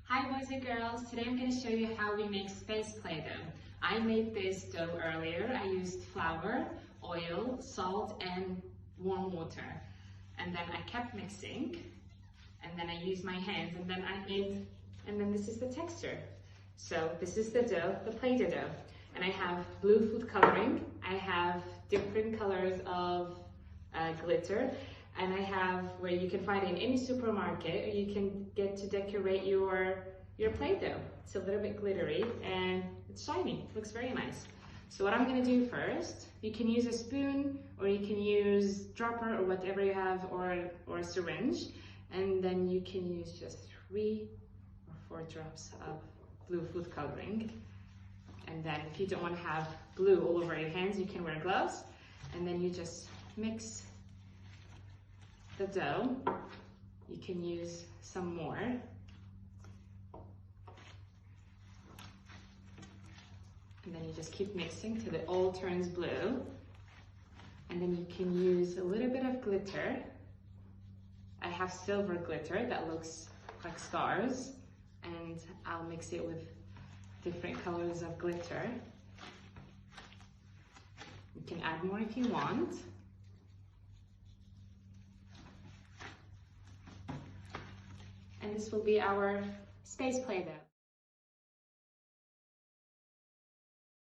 Hi boys and girls, today I'm going to show you how we make space Play-Doh. I made this dough earlier. I used flour, oil, salt and warm water. And then I kept mixing and then I used my hands and then this is the texture. So this is the dough, the Play-Doh dough. And I have blue food coloring, I have different colors of glitter, and I have where you can find it in any supermarket, or you can get to decorate your Play-Doh. It's a little bit glittery and it's shiny, it looks very nice. So what I'm gonna do first, you can use a spoon or you can use dropper or whatever you have, or a syringe, and then you can use just 3 or 4 drops of blue food coloring. And then if you don't want to have glue all over your hands, you can wear gloves, and then you just mix the dough. You can use some more. And then you just keep mixing till it all turns blue. And then you can use a little bit of glitter. I have silver glitter that looks like stars, and I'll mix it with different colors of glitter. You can add more if you want. And this will be our space Play-Doh.